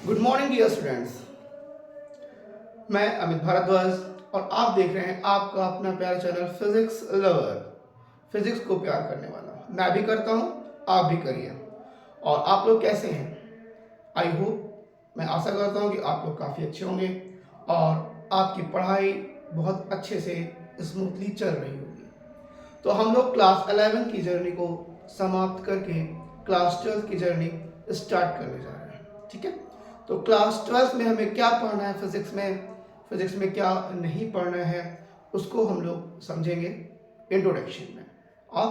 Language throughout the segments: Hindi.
Good morning dear students. मैं अमित भारद्वाज और आप देख रहे हैं आपका अपना प्यारा चैनल फिजिक्स लवर। फिजिक्स को प्यार करने वाला मैं भी करता हूं, आप भी करिए। और आप लोग कैसे हैं? आई होप, मैं आशा करता हूं कि आप लोग काफ़ी अच्छे होंगे और आपकी पढ़ाई बहुत अच्छे से स्मूथली चल रही होगी। तो हम लोग क्लास 11 की जर्नी को समाप्त करके क्लास 12 की जर्नी स्टार्ट करने जा रहे हैं। ठीक है, तो क्लास 12 में हमें क्या पढ़ना है, फिजिक्स में क्या नहीं पढ़ना है, उसको हम लोग समझेंगे इंट्रोडक्शन में ऑफ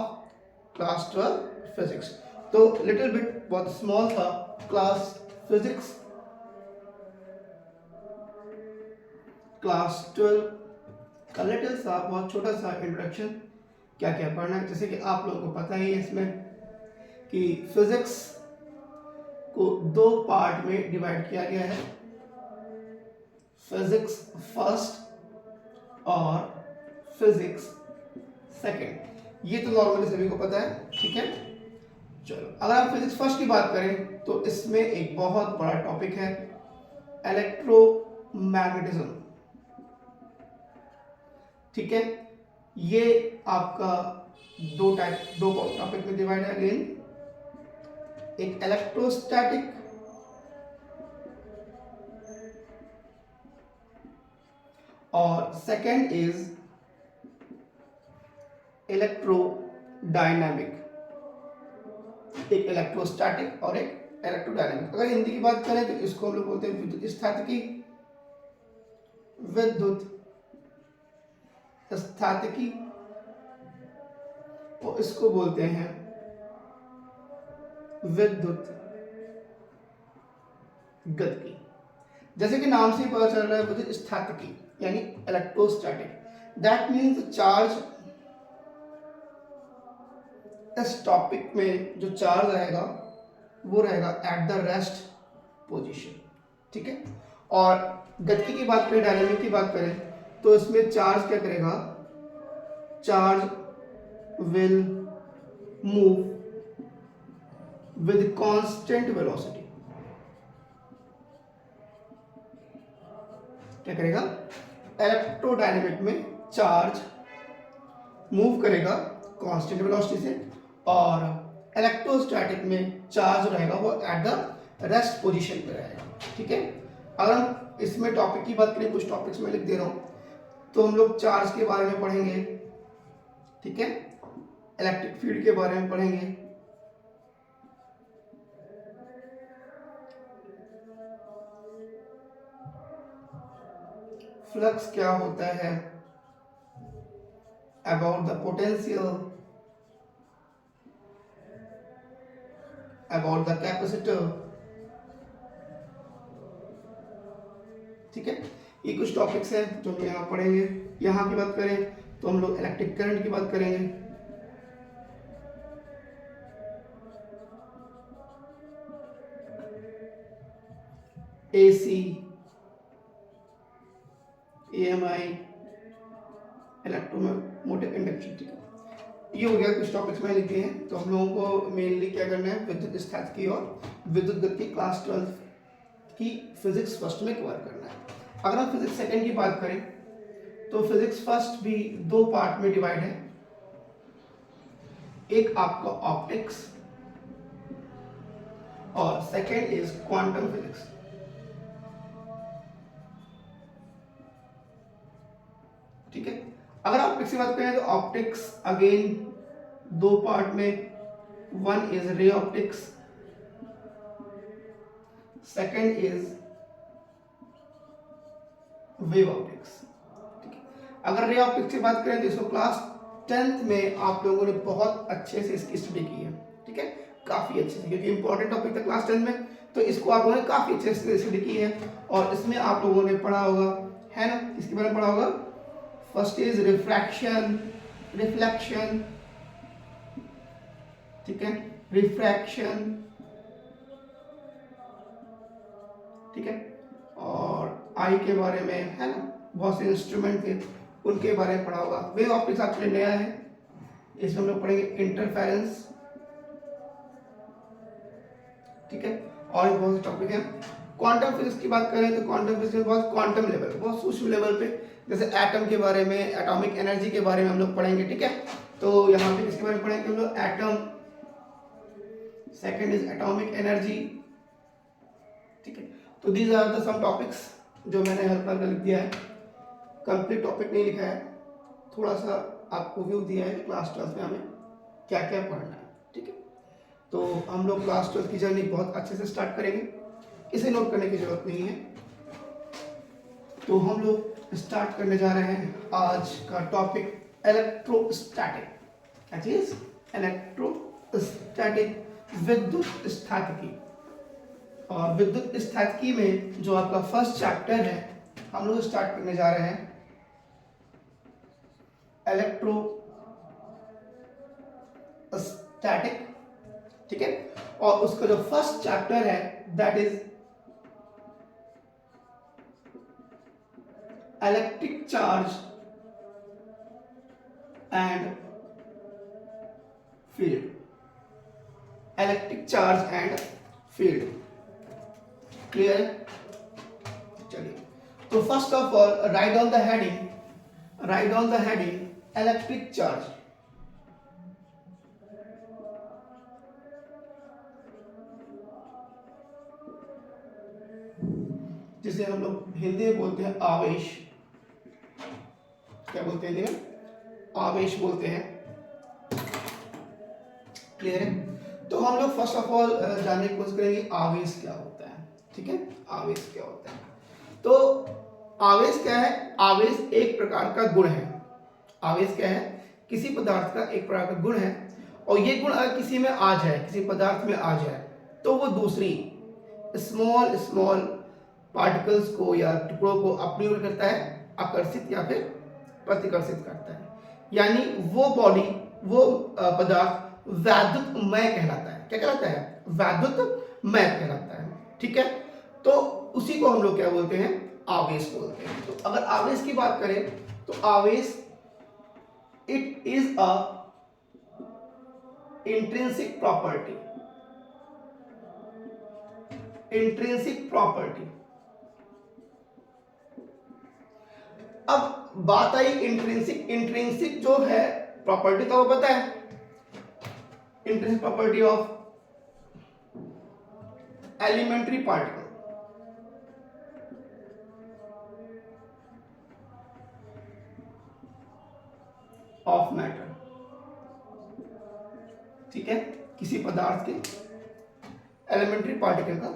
क्लास 12 फिजिक्स। तो लिटिल बिट बहुत स्मॉल था क्लास फिजिक्स, क्लास 12 का लिटिल सा बहुत छोटा सा इंट्रोडक्शन, क्या क्या पढ़ना है। जैसे कि आप लोगों को पता ही है इसमें कि फिजिक्स को दो पार्ट में डिवाइड किया गया है, फिजिक्स फर्स्ट और फिजिक्स सेकंड। ये तो नॉर्मली सभी को पता है। ठीक है, चलो अगर हम फिजिक्स फर्स्ट की बात करें तो इसमें एक बहुत बड़ा टॉपिक है इलेक्ट्रोमैग्नेटिज्म। ठीक है, ये आपका दो टॉपिक में डिवाइड है अगेन, एक इलेक्ट्रोस्टैटिक और सेकंड इज इलेक्ट्रोडायनामिक। एक इलेक्ट्रोस्टैटिक और एक इलेक्ट्रोडायनामिक। अगर हिंदी की बात करें तो इसको हम लोग बोलते हैं विद्युत स्थितिकी, विद्युत स्थितिकी, और इसको बोलते हैं विद्युत गतिकी। जैसे कि नाम से पता चल रहा है विद्युत स्थितिकी यानी इलेक्ट्रोस्टैटिक, दैट मीन्स चार्ज, इस टॉपिक में जो चार्ज रहेगा वो रहेगा एट द रेस्ट पोजीशन। ठीक है, और गतिकी की बात करें, डायनामिक की बात करें तो इसमें चार्ज क्या करेगा, charge will move with constant velocity. क्या करेगा, इलेक्ट्रोडायनामिक में चार्ज मूव करेगा कांस्टेंट वेलोसिटी से, और इलेक्ट्रोस्टैटिक में चार्ज रहेगा वो एट द रेस्ट पोजीशन पे रहेगा। ठीक है, अगर हम इसमें टॉपिक की बात करें, कुछ टॉपिक्स में लिख दे रहा हूं, तो हम लोग चार्ज के बारे में पढ़ेंगे। ठीक है, इलेक्ट्रिक फील्ड के बारे में पढ़ेंगे, फ्लक्स क्या होता है, about the potential, about the capacitor. ठीक है, ये कुछ टॉपिक्स हैं जो हम यहाँ पढ़ेंगे। यहाँ की बात करें तो हम लोग इलेक्ट्रिक करंट की बात करेंगे, एसी, EMI, इलेक्ट्रोमोटिव इंडक्शन। ठीक है, ये हो गया कुछ टॉपिक्स में लिखे हैं। तो हम लोगों को मेनली क्या करना है, विद्युत स्थितिकी और विद्युत गति क्लास 12 की फिजिक्स फर्स्ट में कवर करना है। अगर हम फिजिक्स सेकंड की बात करें तो फिजिक्स फर्स्ट भी दो पार्ट में डिवाइड है, एक आपका ऑप्टिक्स और सेकंड इज क्वांटम फिजिक्स। ठीक है, अगर ऑप्टिक्स की बात करें तो ऑप्टिक्स अगेन दो पार्ट में, one is ray optics, second is wave optics. ठीक है, अगर रे ऑप्टिक्स की बात करें तो इसको क्लास 10th में आप लोगों ने बहुत अच्छे से इसकी स्टडी की है। ठीक है, काफी अच्छे से, क्योंकि इंपॉर्टेंट टॉपिक था क्लास 10 में, तो इसको आप लोगों ने काफी अच्छे से स्टडी की है। और इसमें आप लोगों ने पढ़ा होगा, है ना, इसके बारे में पढ़ा होगा। फर्स्ट इज रिफ्रैक्शन, रिफ्लेक्शन, ठीक है, रिफ्रैक्शन, ठीक है, और आई के बारे में, है ना, बहुत से इंस्ट्रूमेंट थे उनके बारे में पढ़ा होगा। वेव ऑप्टिक्स आपके लिए नया है, इसमें हम लोग पढ़ेंगे इंटरफेरेंस। ठीक है, और बहुत से टॉपिक है। क्वांटम फिजिक्स की बात करें तो क्वांटम फिजिक्स में बहुत क्वांटम लेवल, बहुत सूक्ष्म लेवल पे, जैसे एटम के बारे में, एटॉमिक एनर्जी के बारे में हम लोग पढ़ेंगे, ठीक है। तो यहाँ पे किसके बारे में पढ़ेंगे हम लोग, atom, second is atomic energy, ठीक है। तो these are the some topics जो मैंने हल्का हल्का लिख दिया है, कंप्लीट टॉपिक नहीं लिखा है, थोड़ा सा आपको व्यू दिया है क्लास 12 में हमें क्या क्या पढ़ना है, ठीक है। तो हम लोग क्लास 12 की जर्नी बहुत अच्छे से स्टार्ट करेंगे, इसे नोट करने की जरूरत नहीं है। तो हम लोग स्टार्ट करने जा रहे हैं आज का टॉपिक इलेक्ट्रोस्टैटिक, क्या चीज, इलेक्ट्रोस्टैटिक, विद्युत स्थितिकी। और विद्युत स्थितिकी में जो आपका फर्स्ट चैप्टर है हम लोग स्टार्ट करने जा रहे हैं इलेक्ट्रोस्टैटिक, ठीक है। और उसका जो फर्स्ट चैप्टर है that is electric charge and field, electric charge and field, clear है। चलिए, तो first of all right on the heading electric charge. जिसे हम लोग हिंदी में बोलते हैं आवेश, क्या बोलते हैं हिंदी में, आवेश बोलते हैं, क्लियर है। तो हम लोग फर्स्ट ऑफ ऑल जानने की कोशिश करेंगे आवेश क्या होता है, ठीक है, आवेश क्या होता है। तो आवेश क्या है, आवेश एक प्रकार का गुण है, आवेश क्या है, किसी पदार्थ का एक प्रकार का गुण है, और ये गुण अगर किसी में आ जाए, किसी पदार्थ में आ जाए, तो वो दूसरी स्मॉल स्मॉल पार्टिकल्स को या टुकड़ों को अपनी ओर करता है, आकर्षित या फिर प्रतिकर्षित करता है, यानी वो बॉडी, वो पदार्थ वैद्युतमय कहलाता है। क्या कहलाता है, वैद्युतमय कहलाता है, ठीक है। तो उसी को हम लोग क्या बोलते हैं, आवेश बोलते हैं। तो अगर आवेश की बात करें तो आवेश it is a intrinsic property, intrinsic property. अब बात आई इंट्रिंसिक, इंट्रिंसिक जो है प्रॉपर्टी तो वो पता है, intrinsic property of elementary particle, of matter, ठीक है, किसी पदार्थ के एलिमेंट्री पार्टिकल का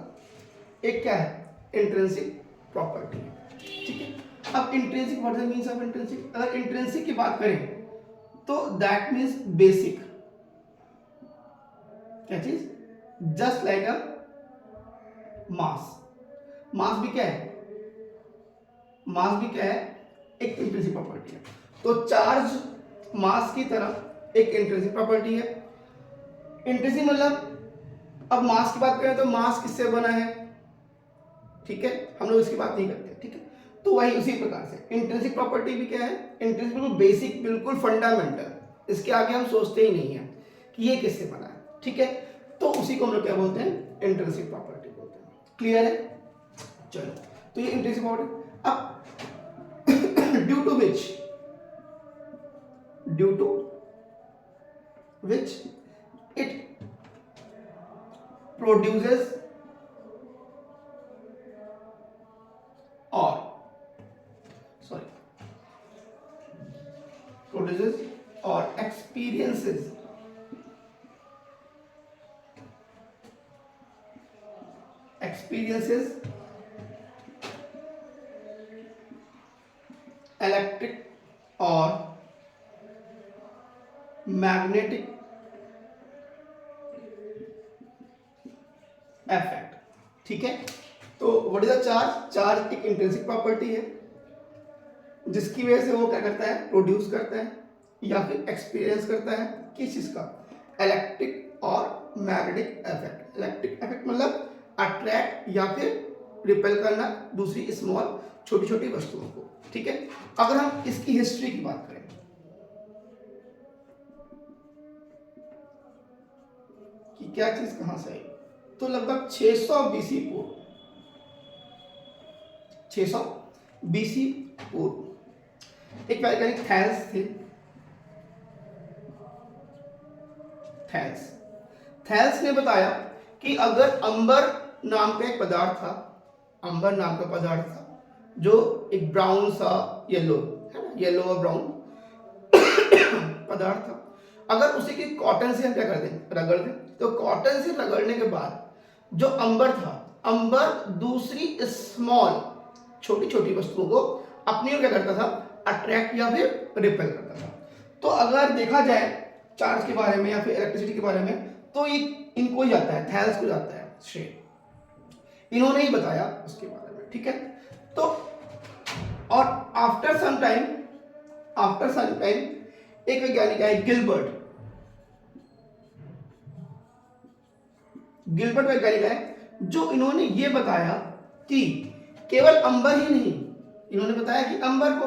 एक क्या है, इंट्रिंसिक प्रॉपर्टी, ठीक है। अब intrinsic what means of intrinsic, अगर इंट्रिंसिक की बात करें तो दैट मींस बेसिक, क्या चीज, जस्ट लाइक अ मास, मास भी क्या है, मास भी क्या है, एक इंट्रिंसिक प्रॉपर्टी है। तो चार्ज मास की तरह एक इंट्रिंसिक प्रॉपर्टी है। इंट्रिंसिक मतलब, अब मास की बात करें तो मास किससे बना है, ठीक है, हम लोग इसकी बात नहीं करते, ठीक है। तो वही उसी प्रकार से इंट्रिंसिक प्रॉपर्टी भी क्या है, इंट्रिंसिक बिल्कुल बेसिक, बिल्कुल फंडामेंटल, इसके आगे हम सोचते ही नहीं है कि ये किससे बना है, ठीक है। तो उसी को हम लोग क्या बोलते हैं, इंट्रिंसिक प्रॉपर्टी बोलते हैं, क्लियर है। चलो, तो ये इंट्रिंसिक प्रॉपर्टी। अब due to which it produces or produces or experiences electric or magnetic effect, ठीक है। तो what is the charge, charge एक इंट्रिंसिक प्रॉपर्टी है जिसकी वजह से वो क्या करता है, प्रोड्यूस करता है या फिर एक्सपीरियंस करता है, किस चीज का, इलेक्ट्रिक और मैग्नेटिक इफेक्ट। इलेक्ट्रिक इफेक्ट मतलब अट्रैक्ट या फिर रिपेल करना दूसरी स्मॉल छोटी छोटी वस्तुओं को, ठीक है। अगर हम इसकी हिस्ट्री की बात करें कि क्या चीज कहां से आई, तो लगभग 600 बीसी पूर्व, 600 BC पूर्व। एक वैज्ञानिक थैल्स थे। थैल्स ने बताया कि अगर अंबर नाम का एक पदार्थ था, अंबर नाम का पदार्थ था जो एक ब्राउन सा येलो है ना, येलो और ब्राउन पदार्थ था, अगर उसे की कॉटन से हम क्या कर दें, रगड़ दें, तो कॉटन से रगड़ने के बाद जो अंबर था, अंबर दूसरी स्मॉल छोटी छोटी वस्तुओं को अपनी ओर क्या करता था, अट्रैक्ट या फिर रिपेल करता था। तो अगर देखा जाए चार्ज के बारे में या फिर इलेक्ट्रिसिटी के बारे में, तो ये इनको ही जाता है, थैल्स को जाता है श्रेय, इन्होंने ही बताया उसके बारे में, ठीक है। तो और आफ्टर सम टाइम एक वैज्ञानिक है गिलबर्ट वैज्ञानिक है, जो इन्होंने ये बताया कि केवल अंबर ही नहीं, इन्होंने बताया कि अंबर को,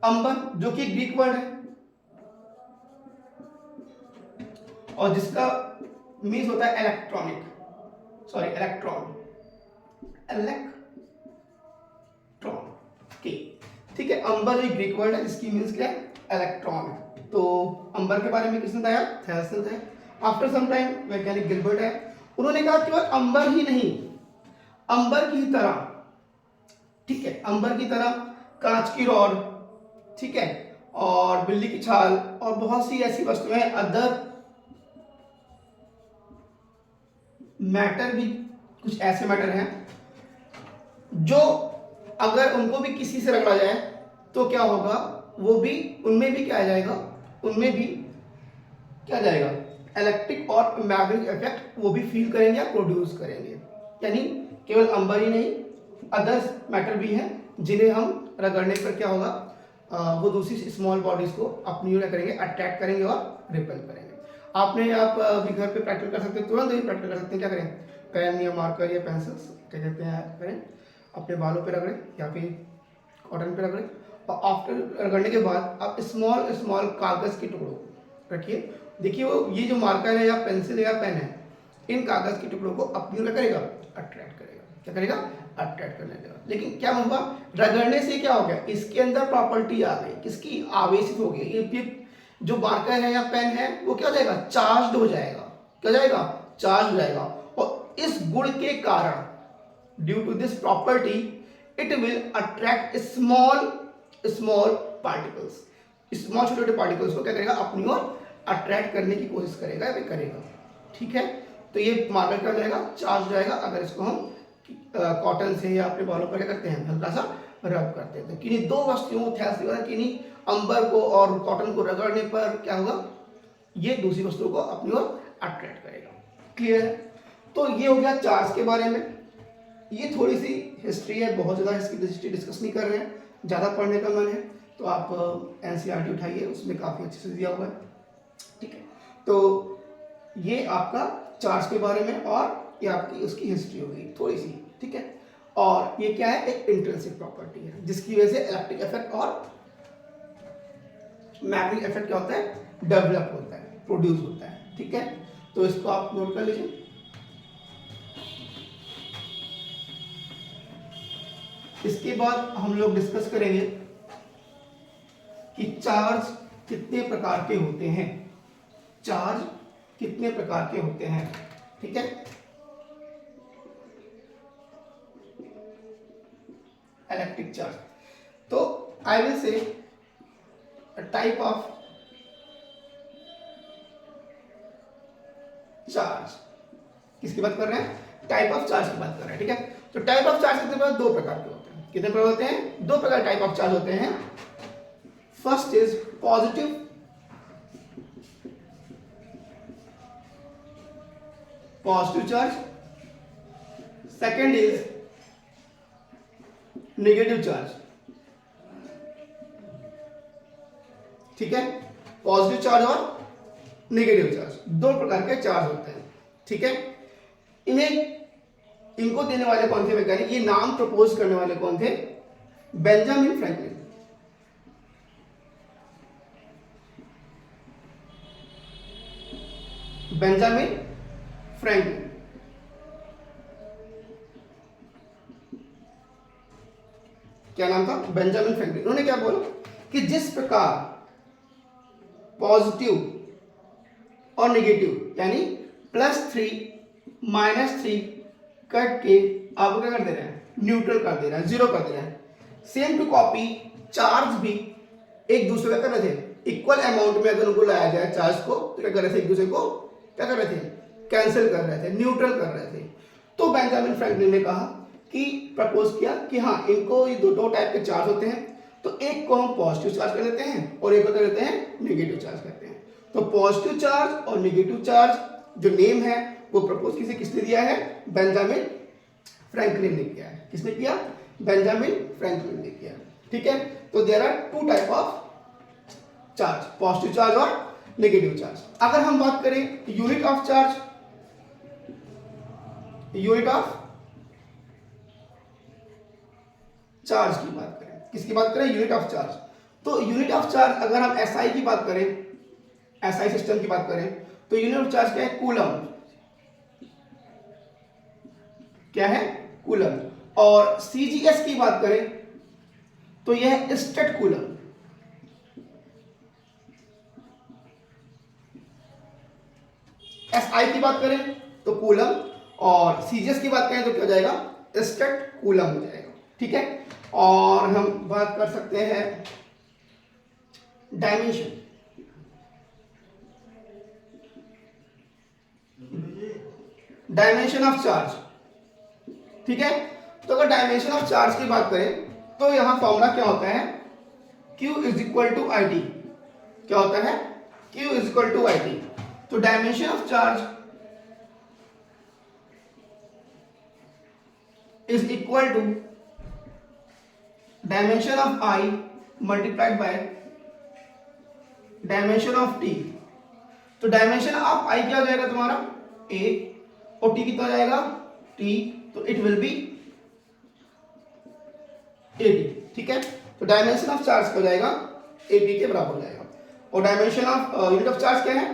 अंबर जो कि ग्रीक वर्ड है और जिसका मीन्स होता है इलेक्ट्रॉन, ठीक है। अंबर एक ग्रीक वर्ड है जिसकी मीन्स क्या है, इलेक्ट्रॉन है। तो अंबर के बारे में किसने बताया, थैल्स ने बताया। आफ्टर सम टाइम वैज्ञानिक गिलबर्ट है, उन्होंने कहा केवल अंबर ही नहीं, अंबर की तरह, ठीक है, अंबर की तरह कांच की रॉड, ठीक है, और बिल्ली की छाल और बहुत सी ऐसी वस्तुएं, अदर मैटर भी, कुछ ऐसे मैटर हैं जो अगर उनको भी किसी से रगड़ा जाए तो क्या होगा, वो भी, उनमें भी क्या आ जाएगा, उनमें भी क्या जाएगा, इलेक्ट्रिक और मैग्नेटिक इफेक्ट वो भी फील करेंगे या प्रोड्यूस करेंगे। यानी केवल अंबर ही नहीं, अदर्स मैटर भी हैं जिन्हें हम रगड़ने पर क्या होगा, वो दूसरी स्मॉल बॉडीज को अपनी ओर करेंगे, अट्रैक्ट करेंगे और रिपेल करेंगे। आप भी घर पे प्रैक्टिस कर सकते हैं, तुरंत ही प्रैक्टिस कर सकते हैं। क्या करें, पेन या मार्कर या पेंसिल क्या कहते हैं करें, अपने बालों पे रगड़ें या फिर कॉटन पे रगड़ें, और आफ्टर रगड़ने के बाद आप स्मॉल स्मॉल कागज़ के टुकड़ों रखिए। देखिए वो ये जो मार्कर है या पेंसिल या पेन है, इन कागज़ के टुकड़ों को अपनी ओर करेगा, अट्रैक्ट करेगा। क्या करेगा, अट्रैक्ट करने देगा। लेकिन क्या होगा, रगड़ने से क्या हो गया, इसके अंदर प्रॉपर्टी आ गई, किसकी, आवेशित हो गई। ये जो मार्कर है या पेन है वो क्या हो जाएगा, चार्ज हो जाएगा। क्या हो जाएगा, चार्ज हो जाएगा। और इस गुण के कारण, due to this property, it will attract small particles, small छोटे छोटे पार्टिकल्स को क्या करेगा, अपनी ओर अट्रैक्ट करने की कोशिश करेगा या करेगा, ठीक है। तो ये मार्कर क्या हो जाएगा, चार्ज हो जाएगा। अगर इसको हम कॉटन से या अपने बालों पर क्या करते हैं, हल्का सा रब करते हैं। तो किन्हीं दो वस्तुओं, किन्हीं अंबर को और कॉटन को रगड़ने पर क्या होगा, ये दूसरी वस्तुओं को अपनी ओर अट्रैक्ट करेगा। क्लियर है। तो ये हो गया चार्ज के बारे में। ये थोड़ी सी हिस्ट्री है, बहुत ज़्यादा इसकी हिस्ट्री डिस्कस नहीं कर रहे हैं, ज़्यादा पढ़ने का मन है तो आप NCERT उठाइए, उसमें काफ़ी अच्छे से दिया हुआ है, ठीक है। तो ये आपका चार्ज के बारे में और ये आपकी उसकी हिस्ट्री हो गई थोड़ी सी, ठीक है। और ये क्या है, एक इंट्रिंसिक प्रॉपर्टी है जिसकी वजह से इलेक्ट्रिक इफेक्ट और मैग्नेटिक इफेक्ट क्या होता है, डेवलप होता है, प्रोड्यूस होता है, ठीक है। तो इसको आप नोट कर लीजिए। इसके बाद हम लोग डिस्कस करेंगे कि चार्ज कितने प्रकार के होते हैं, चार्ज कितने प्रकार के होते हैं, ठीक है। इलेक्ट्रिक चार्ज, तो I will say type of charge, किसकी बात कर रहे हैं, टाइप ऑफ चार्ज की बात कर रहे हैं, ठीक है। तो टाइप ऑफ चार्ज कितने प्रकार, दो प्रकार के होते हैं। कितने प्रकार होते हैं, दो प्रकार टाइप ऑफ चार्ज होते हैं। First is positive charge, second is negative charge, ठीक है। पॉजिटिव चार्ज और नेगेटिव चार्ज, दो प्रकार के चार्ज होते हैं, ठीक है। इनको देने वाले कौन थे वैज्ञानिक, ये नाम प्रपोज करने वाले कौन थे, बेंजामिन फ्रैंकलिन। बेंजामिन फ्रैंकलिन क्या नाम था, बेंजामिन फ्रैंकलिन। उन्होंने क्या बोला कि जिस प्रकार पॉजिटिव और नेगेटिव यानी +3 -3 कट के आपको क्या कर दे रहे हैं, न्यूट्रल कर दे रहे हैं, जीरो कर दे रहे हैं। सेम टू कॉपी चार्ज भी एक दूसरे का कर रहे थे, इक्वल अमाउंट में अगर उनको लाया जाए चार्ज को तो क्या कर रहे थे, एक दूसरे को क्या कर रहे थे, कैंसिल कर रहे थे, न्यूट्रल कर रहे थे। तो बेंजामिन फ्रैंकलिन ने कहा कि प्रपोज किया कि हाँ इनको ये दो टाइप के चार्ज होते हैं, तो एक को हम पॉजिटिव चार्ज कर लेते हैं और एक को कर लेते हैं नेगेटिव चार्ज करते हैं। तो पॉजिटिव चार्ज और नेगेटिव चार्ज जो नेम है वो प्रपोज किसने दिया है, बेंजामिन फ्रैंकलिन ने किया है। किसने किया, बेंजामिन फ्रैंकलिन ने किया। ठीक है, तो there are 2 type of charge, positive charge और नेगेटिव चार्ज। अगर हम बात करें unit of charge, unit of charge की बात करें, किसकी बात करें, यूनिट ऑफ चार्ज। तो यूनिट ऑफ चार्ज अगर हम एसआई की बात करें, एसआई सिस्टम की बात करें, तो यूनिट ऑफ चार्ज क्या है, कूलम। क्या है, कूलम। और सीजीएस की बात करें तो यह है स्टेट कूलम। एसआई की बात करें तो कूलम, और सीजीएस की बात करें तो क्या हो जाएगा, स्टेट कूलम हो जाएगा। ठीक है, और हम बात कर सकते हैं डायमेंशन। Dimension of charge. ठीक है, तो अगर डायमेंशन ऑफ चार्ज की बात करें तो यहां फॉर्मूला क्या होता है, Q is equal to I T. क्या होता है, Q is equal to I T. तो dimension of charge is equal to dimension of I multiplied by dimension of T। तो डायमेंशन ऑफ I क्या हो जाएगा तुम्हारा A, और T कितना हो जाएगा T, तो इट विल बी 80। ठीक है, तो डायमेंशन ऑफ चार्ज हो जाएगा 80 के बराबर हो जाएगा। और dimension of unit of charge क्या है,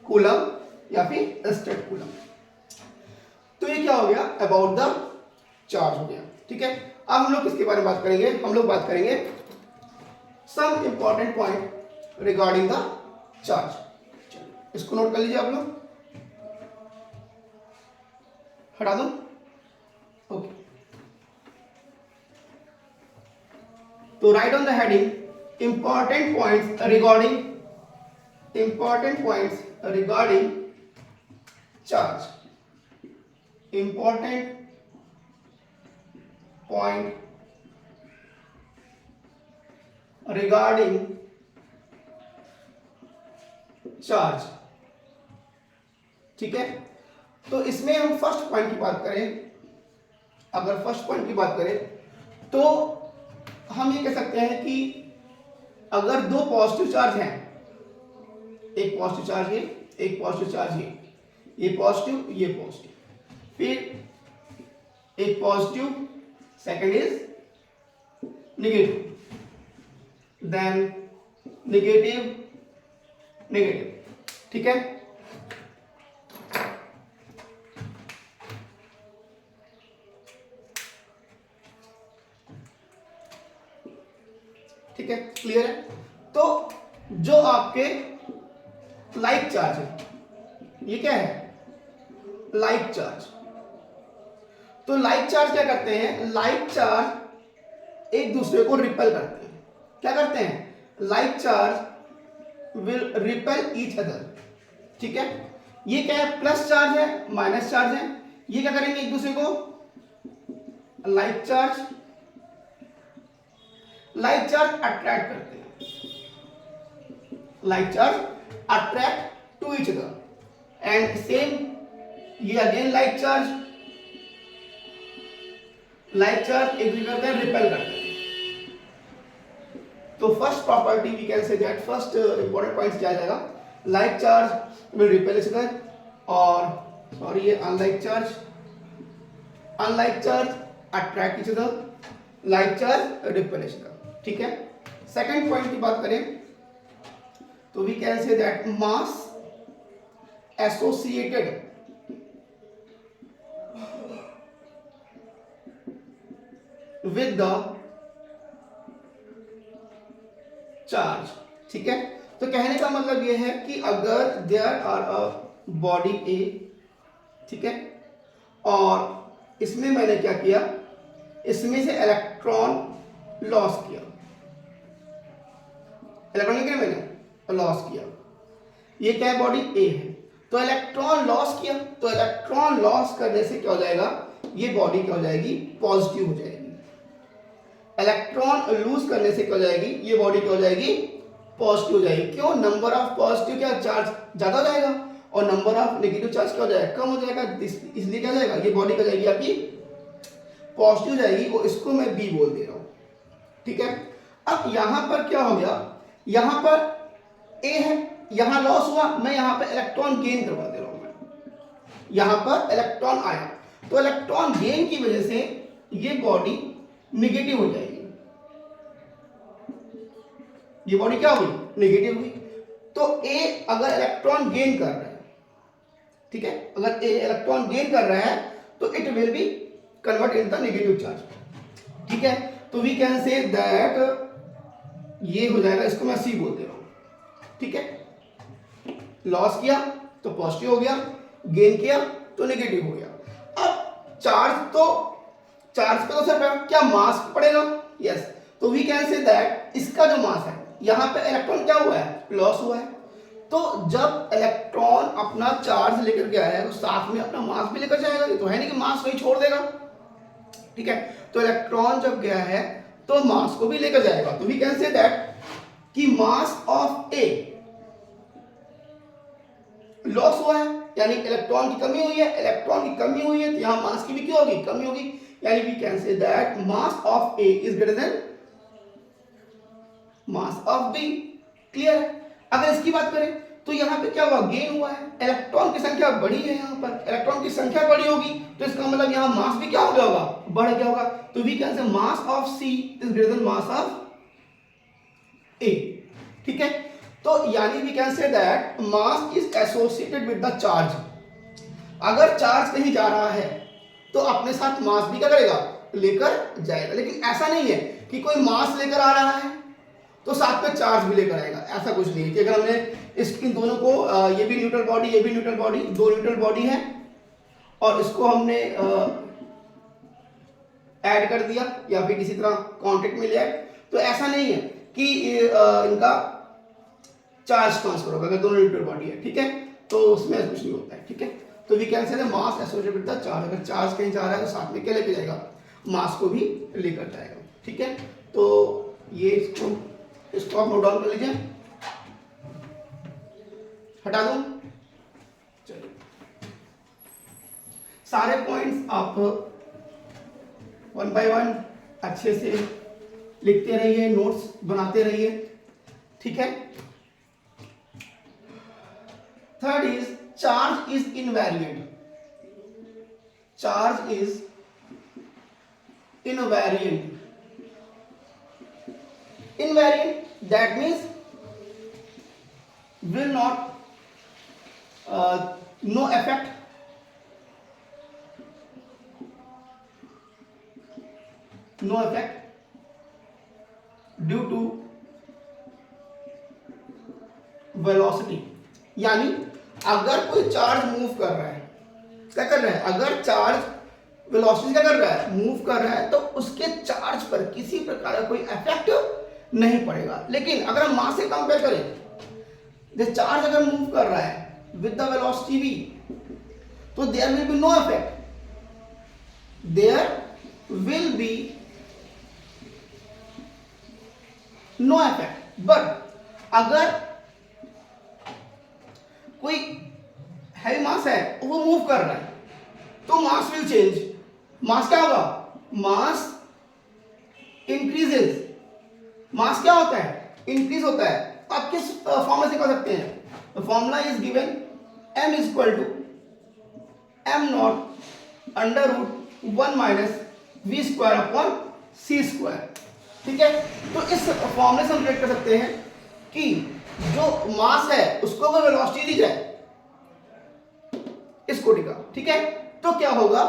कूलम या फिर स्टेट कूलम। तो ये क्या हो गया, अबाउट द चार्ज हो गया। ठीक है, अब हम लोग किसके बारे में बात करेंगे, हम लोग बात करेंगे some important point regarding the charge. इसको नोट कर लीजिए आप लोग, हटा दो। ओके, तो write on the heading important points regarding charge. Important point regarding charge. ठीक है, तो इसमें हम फर्स्ट पॉइंट की बात करें, अगर फर्स्ट पॉइंट की बात करें तो हम ये कह सकते हैं कि अगर दो पॉजिटिव चार्ज हैं, एक पॉजिटिव चार्ज ये, एक पॉजिटिव चार्ज ये पॉजिटिव ये पॉजिटिव, फिर एक positive, second is negative, then negative negative. ठीक है, ठीक है, क्लियर है। तो जो आपके लाइक चार्ज है, ये क्या है, लाइक चार्ज। तो लाइक चार्ज क्या करते हैं, लाइक चार्ज एक दूसरे को रिपेल करते हैं। क्या करते हैं, like charge will repel each other. ठीक है, ये क्या है, प्लस चार्ज है माइनस चार्ज है, ये क्या करेंगे एक दूसरे को, लाइक चार्ज अट्रैक्ट करते हैं, like charge attract to each other, and same ये अगेन लाइक चार्ज एक दूसरे करते हैं, रिपेल करते हैं। तो first property we can say that, first important point क्या आ जाएगा, like charge will repel each other, और सॉरी ये unlike charge attract each other, like charge repel each other. ठीक है, सेकंड पॉइंट की बात करें तो we can say that mass associated with the charge. ठीक है, तो कहने का मतलब यह है कि अगर देयर आर अ बॉडी ए, ठीक है, और इसमें मैंने क्या किया, इसमें से इलेक्ट्रॉन लॉस किया, इलेक्ट्रॉन किया मैंने लॉस किया, ये क्या है, बॉडी ए है, तो इलेक्ट्रॉन लॉस किया, तो इलेक्ट्रॉन लॉस करने से क्या हो जाएगा, ये बॉडी क्या हो जाएगी, पॉजिटिव हो जाएगी। इलेक्ट्रॉन लूज करने से क्या हो जाएगी, ये बॉडी क्या हो जाएगी, पॉजिटिव हो जाएगी। क्यों, नंबर ऑफ पॉजिटिव क्या चार्ज ज्यादा हो जाएगा और नंबर ऑफ नेगेटिव चार्ज क्या हो जाएगा, कम हो जाएगा, इसलिए क्या हो जाएगा, ये बॉडी क्या जाएगी आपकी पॉजिटिव हो जाएगी, और इसको मैं बी बोल दे रहा हूं। ठीक है, अब यहां पर क्या हो गया, यहां पर ए है, यहां लॉस हुआ, मैं यहां पर इलेक्ट्रॉन गेन करवा दे रहा हूं, मैं यहां पर इलेक्ट्रॉन आया, तो इलेक्ट्रॉन गेन की वजह से ये बॉडी नेगेटिव हो जाएगी, ये बॉडी क्या हुई, नेगेटिव हुई। तो ए अगर इलेक्ट्रॉन गेन कर रहा है, ठीक है, अगर ए इलेक्ट्रॉन गेन कर रहा है तो it will be convert in the negative charge. ठीक है, तो वी कैन से दैट ये हो जाएगा, इसको मैं सी बोल दे रहा हूं। ठीक है, लॉस किया तो पॉजिटिव हो गया, गेन किया तो नेगेटिव हो गया। अब चार्ज पे तो सर क्या मास पड़ेगा, यस, तो वी कैन से दैट इसका जो मास है, यहां पे इलेक्ट्रॉन क्या हुआ है, लॉस हुआ है, तो जब इलेक्ट्रॉन अपना चार्ज लेकर गया है तो साथ में अपना मास भी लेकर जाएगा, तो है नहीं कि मास वही छोड़ देगा। ठीक है, तो इलेक्ट्रॉन जब गया है तो मास को भी लेकर जाएगा, तो वी कैन से दैट कि मास ऑफ ए लॉस हुआ है, यानी इलेक्ट्रॉन की कमी हुई है, इलेक्ट्रॉन की कमी हुई है तो यहां मास की भी क्या होगी, कमी होगी, यानी we can say that mass of A is greater than mass of B. Clear है, अगर इसकी बात करें तो यहां पे क्या हुआ, गेन हुआ है, इलेक्ट्रॉन की संख्या बढ़ी है, यहां पर इलेक्ट्रॉन की संख्या बढ़ी होगी तो इसका मतलब यहां मास भी क्या हो गया होगा, बढ़ गया होगा, तो we can say mass of C is greater than mass of A. ठीक है, तो यानी we can say that mass is associated with the charge. अगर चार्ज कहीं जा रहा है तो अपने साथ मास भी क्या करेगा, लेकर जाएगा, लेकिन ऐसा नहीं है कि कोई मास लेकर आ रहा है तो साथ में चार्ज भी लेकर आएगा, ऐसा कुछ नहीं है। कि अगर हमने इन दोनों को ये भी न्यूट्रल बॉडी, ये भी न्यूट्रल बॉडी, दो न्यूट्रल बॉडी है और इसको हमने ऐड कर दिया या फिर किसी तरह कांटेक्ट में लिया, तो ऐसा नहीं है कि इनका चार्ज ट्रांसफर होगा अगर दोनों न्यूट्रल बॉडी है। ठीक है, तो उसमें कुछ नहीं होता है। ठीक है, तो we can say mass associated with the charge, अगर चार्ज कहीं जा रहा है तो साथ में क्या लेके जाएगा, मास को भी लेकर जाएगा। ठीक है, तो ये इसको आप नोट डाउन कर लीजिए, हटा दूं, चलिए सारे पॉइंट्स आप वन बाय वन अच्छे से लिखते रहिए, नोट्स बनाते रहिए। ठीक है, third is charge is invariant, charge is invariant, invariant that means will not no effect, no effect due to velocity। यानी अगर कोई चार्ज मूव कर रहा है, क्या कर रहा है, अगर चार्ज वेलोसिटी क्या कर रहा है, मूव कर रहा है, तो उसके चार्ज पर किसी प्रकार का कोई इफेक्ट नहीं पड़ेगा। लेकिन अगर हम मास से कंपेयर करें, द चार्ज अगर मूव कर रहा है विद द वेलोसिटी v, तो there will be no effect, there will be no effect. But अगर कोई हैवी मास है वो मूव कर रहा है तो मास विल चेंज, मास क्या होगा, मास इंक्रीजेस, मास क्या होता है, इंक्रीज होता है। आप किस फॉर्मूला से कर सकते हैं, the formula is given m is equal to m not under root 1 minus v square upon c square. ठीक है, तो इस फॉर्मूले से हम रिलेट कर सकते हैं कि जो मास है उसको अगर वेलोसिटी दी जाए इस कोटि का, ठीक है, तो क्या होगा,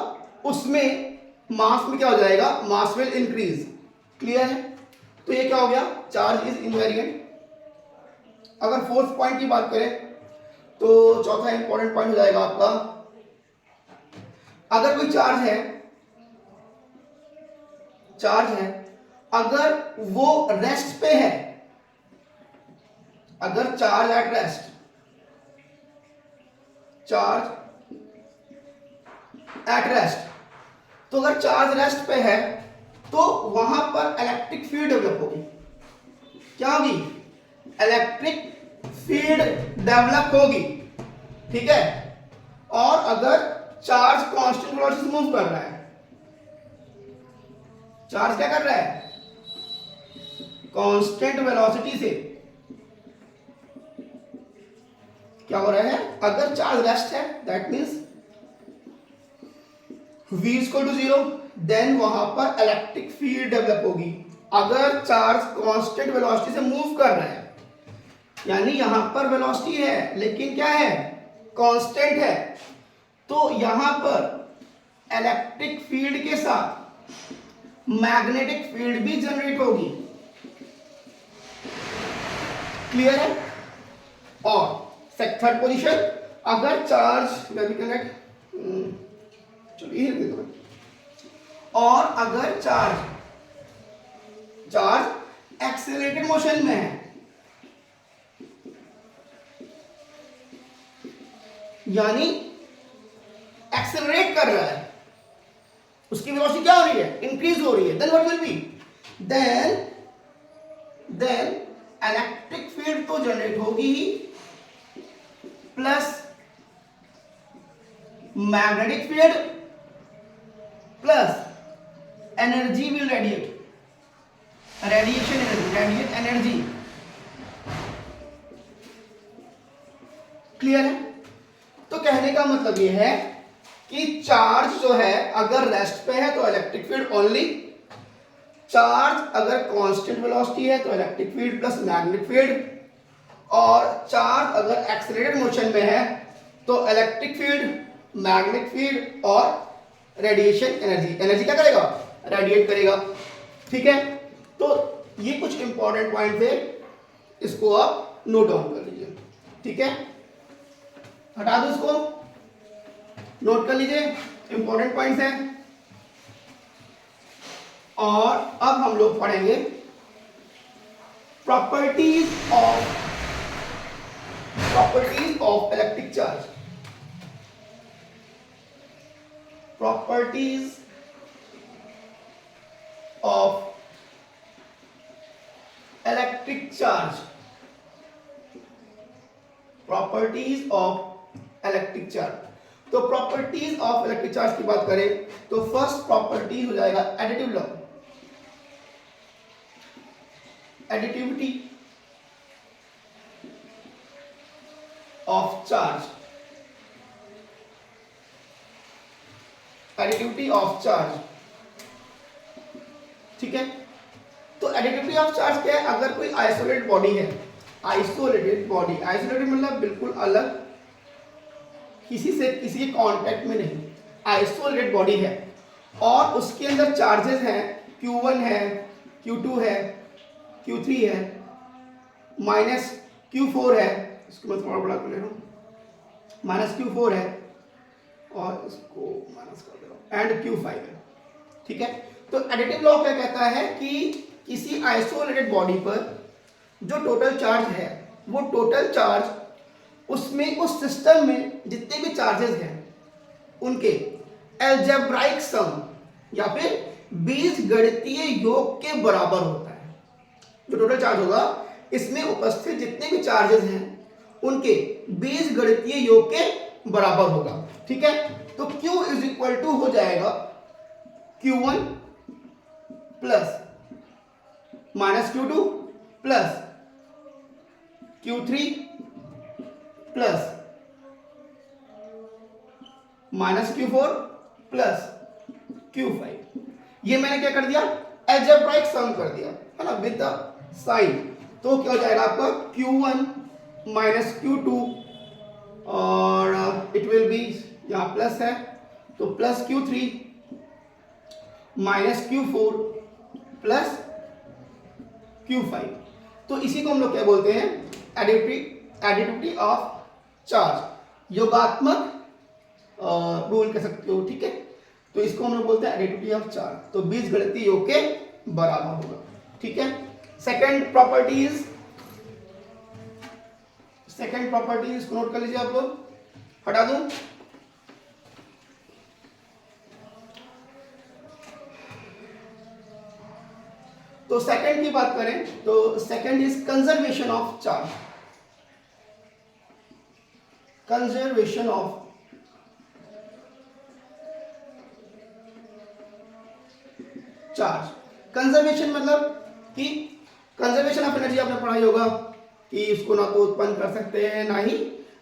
उसमें मास में क्या हो जाएगा, मास विल इंक्रीज। क्लियर है, तो ये क्या हो गया, चार्ज इज इनवेरिएंट। अगर फोर्थ पॉइंट की बात करें तो चौथा इंपॉर्टेंट पॉइंट हो जाएगा आपका, अगर कोई चार्ज है अगर वो रेस्ट पे है, अगर चार्ज एट रेस्ट, तो अगर चार्ज रेस्ट पे है तो वहां पर इलेक्ट्रिक फील्ड डेवलप होगी। क्या होगी? इलेक्ट्रिक फील्ड डेवलप होगी, ठीक है। और अगर चार्ज कांस्टेंट वेलोसिटी से मूव कर रहा है, चार्ज क्या कर रहा है? कांस्टेंट वेलोसिटी से क्या हो रहा है? अगर चार्ज रेस्ट है that means v equal to 0, then वहां पर इलेक्ट्रिक फील्ड डेवलप होगी। अगर चार्ज कांस्टेंट वेलोसिटी से मूव कर रहा है, यानी यहां पर वेलोसिटी है लेकिन क्या है? कांस्टेंट है, तो यहां पर इलेक्ट्रिक फील्ड के साथ मैग्नेटिक फील्ड भी जनरेट होगी। क्लियर है? और थर्ड पोजीशन, अगर चार्ज चलिए दे दो, और अगर चार्ज एक्सेलरेटेड मोशन में है, यानी एक्सेलरेट कर रहा है, उसकी वेलोसिटी क्या हो रही है? इंक्रीज हो रही है, then what will be? Then electric field तो जनरेट होगी ही, plus magnetic field plus energy will radiate energy. Clear है? तो कहने का मतलब यह है कि चार्ज जो है अगर रेस्ट पे है तो इलेक्ट्रिक फील्ड ओनली, चार्ज अगर कांस्टेंट वेलोसिटी है तो electric field plus magnetic field, और चार्ज अगर एक्सेलरेटेड मोशन में है तो इलेक्ट्रिक फील्ड, मैग्नेटिक फील्ड और रेडिएशन एनर्जी क्या करेगा? रेडिएट करेगा। ठीक है, तो ये कुछ इंपॉर्टेंट पॉइंट थे, इसको आप नोट डाउन कर लीजिए। ठीक है, हटा दो इसको, नोट कर लीजिए, इंपॉर्टेंट पॉइंट्स हैं। और अब हम लोग पढ़ेंगे properties of electric charge. Properties of electric charge. Properties of electric charge. तो प्रॉपर्टीज ऑफ इलेक्ट्रिक चार्ज की बात करें तो फर्स्ट प्रॉपर्टी हो जाएगा additive law, additivity of charge, additivity of charge. ठीक है, तो एडिटिविटी ऑफ चार्ज क्या है? अगर कोई आइसोलेटेड बॉडी है, आइसोलेटेड बॉडी, आइसोलेटेड मतलब बिल्कुल अलग, किसी से किसी के कांटेक्ट में नहीं, आइसोलेटेड बॉडी है और उसके अंदर चार्जेस हैं, Q1 है, Q2 है, Q3 है, माइनस Q4 है, इसको मैं थोड़ा बड़ा कर ले रहा हूँ, माइनस Q4 है और इसको माइनस कर दे रहा हूँ, एंड Q5 है। ठीक है, तो एडिटिव लॉ क्या कहता है कि किसी आइसोलेटेड बॉडी पर जो टोटल चार्ज है, वो टोटल चार्ज उसमें, उस सिस्टम में जितने भी चार्जेस हैं उनके अलजेब्राइक सम या फिर बीजगणितीय योग के बराबर होता है। जो टोटल चार्ज होगा इसमें उपस्थित जितने भी चार्जेस हैं उनके बीजगणितीय योग के बराबर होगा। ठीक है, तो Q इज इक्वल टू हो जाएगा Q1 plus minus Q2 plus Q3 plus minus Q4 plus Q5। ये मैंने क्या कर दिया? अलजेब्राइक सम कर दिया है ना, विद द साइन। तो क्या हो जाएगा आपका Q1 माइनस Q2 और इट विल बी, यहां प्लस है तो plus Q3 minus Q4 plus Q5। तो इसी को हम लोग क्या बोलते हैं? एडिटिविटी ऑफ चार्ज, योगात्मक रूल कह सकते हो, ठीक है। तो इसको हम लोग बोलते हैं एडिटिविटी ऑफ चार्ज। तो बीजगणितीय योग के बराबर होगा, ठीक है। सेकंड प्रॉपर्टीज को नोट कर लीजिए आप लोग, हटा दूं। तो सेकंड की बात करें तो second is conservation of charge. Conservation of charge, conservation मतलब कि कंजर्वेशन ऑफ एनर्जी आपने पढ़ा ही होगा कि इसको ना तो उत्पन्न कर सकते हैं ना ही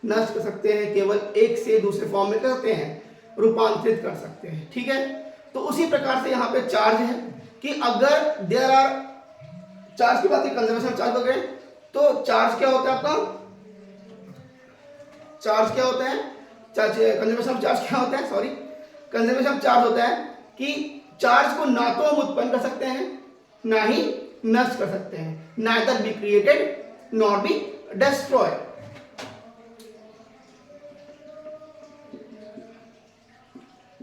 नष्ट कर सकते हैं, केवल एक से दूसरे फॉर्म में करते हैं, रूपांतरित कर सकते हैं, ठीक है। तो उसी प्रकार से यहाँ पे चार्ज है कि अगर देयर आर, चार्ज की बात की कंजर्वेशन ऑफ चार्ज वगैरह, तो चार्ज क्या होता है आपका, चार्ज क्या होता है, कंजर्वेशन ऑफ चार्ज क्या होता है, सॉरी, कंजर्वेशन ऑफ चार्ज होता है कि चार्ज को ना तो हम उत्पन्न कर सकते हैं ना ही नष्ट कर सकते हैं, neither be created nor be destroyed.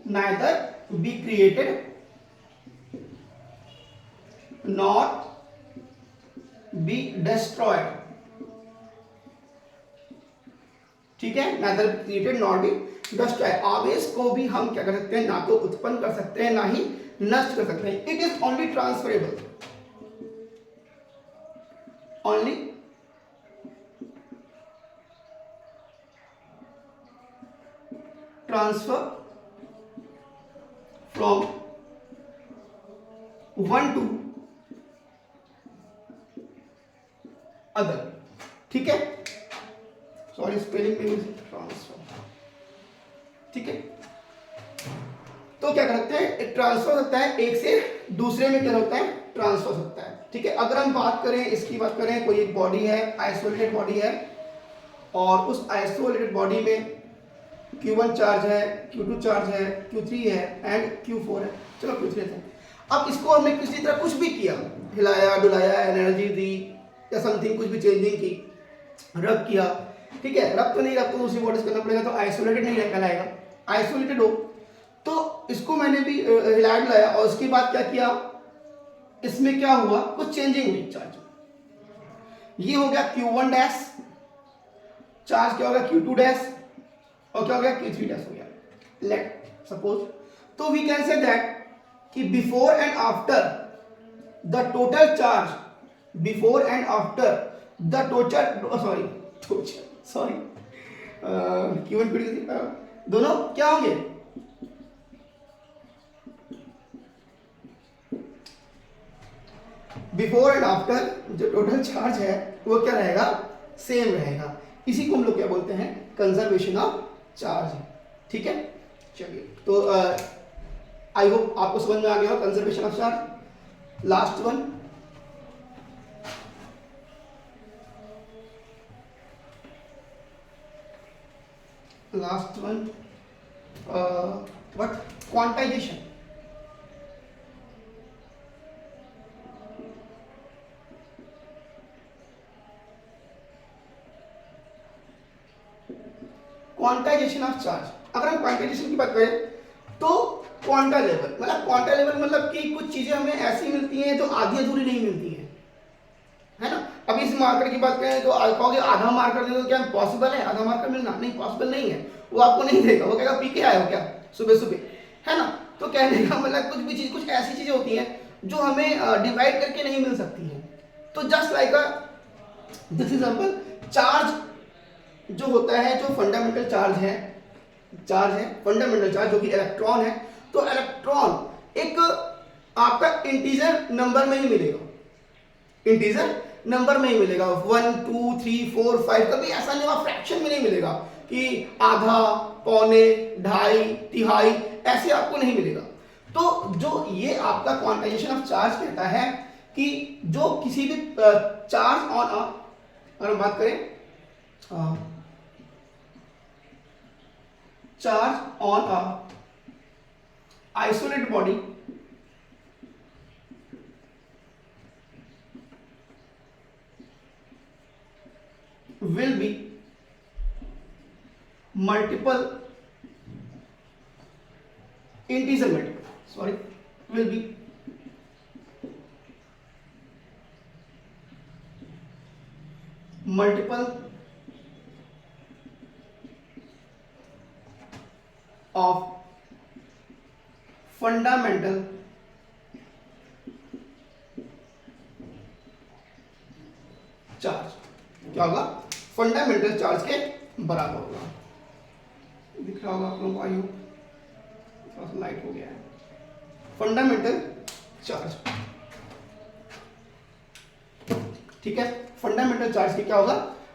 Neither be created nor be destroyed, ठीक है, neither created nor be destroyed. आवेश को भी हम क्या कर सकते हैं, ना तो उत्पन्न कर सकते हैं ना ही नष्ट कर सकते हैं। It is only transferable, only transfer from one two other, ठीक है, सॉरी स्पेलिंग में ट्रांसफर, ठीक है। तो क्या कर सकते हैं, ट्रांसफर होता है एक से दूसरे में, क्या होता है, ट्रांसफर होता है, ठीक है। अगर हम बात करें, इसकी बात करें, कोई एक बॉडी है, आइसोलेटेड बॉडी है, और उस आइसोलेटेड बॉडी में Q1 चार्ज है, Q2 चार्ज है, Q3 है एंड Q4 है, चलो Q3 है। अब इसको हमने किसी तरह कुछ भी किया, हिलाया डुलाया, एनर्जी दी या समथिंग, कुछ भी चेंजिंग की, रब किया, ठीक है, रब तो नहीं, रब तो दूसरी बॉडी से करना पड़ेगा, तो आइसोलेटेड नहीं कहलाएगा। आइसोलेटेड हो तो इसको मैंने भी हिलाया डुलाया और उसके बाद क्या किया, इसमें क्या हुआ, कुछ चेंजिंग हुई चार्ज, ये हो गया Q1 डैश, चार्ज क्या हो गया Q2 डैश, और क्या हो गया Q3 डैश हो गया, लेट सपोज। तो वी कैन से दैट कि before and after the total charge, before and after the total sorry Q1 Q2 दोनों क्या होंगे, बिफोर एंड आफ्टर जो टोटल चार्ज है वो क्या रहेगा, सेम रहेगा। इसी को हम लोग क्या बोलते हैं, कंजर्वेशन ऑफ चार्ज, ठीक है। चलिए, तो आई होप आपको समझ में आ गया हो conservation of charge. Last one, what, quantization. Quantization of charge, अगर हम क्वांटाइजेशन की बात करें तो क्वांटा लेवल मतलब कि कुछ चीजें हमें ऐसी मिलती हैं जो आधी अधूरी नहीं मिलती हैं, है ना। अभी इस मार्कर की बात करें तो कहोगे आधा मार्कर दे दो, क्या पॉसिबल है आधा मार्कर मिलना, नहीं पॉसिबल नहीं है, वो आपको नहीं देगा, वो कहेगा पी के आए हो क्या सुबह सुबह, है ना। तो कहने का मतलब कुछ भी चीज, कुछ ऐसी चीजें होती हैं जो हमें डिवाइड करके नहीं मिल सकती हैं। तो just like this example, charge जो होता है, जो फंडामेंटल चार्ज है फंडामेंटल चार्ज जो कि इलेक्ट्रॉन है, तो इलेक्ट्रॉन एक आपका इंटीजर नंबर में ही मिलेगा, इंटीजर नंबर में ही मिलेगा, 1 2 3 4 5, कभी ऐसा नहीं होगा फ्रैक्शन में नहीं मिलेगा कि आधा, पौने, ढाई, तिहाई, ऐसे आपको नहीं मिलेगा। तो जो ये आपका क्वांटाइजेशन ऑफ चार्ज कहता है कि जो किसी भी चार्ज ऑन, अगर हम बात करें charge on a isolated body, will be multiple integer will be multiple of fundamental charge. क्या होगा? फंडामेंटल चार्ज के बराबर होगा। दिख रहा होगा आप लोगों को, आयु थोड़ा सा लाइट हो गया है। फंडामेंटल चार्ज, ठीक है, फंडामेंटल चार्ज के क्या होगा?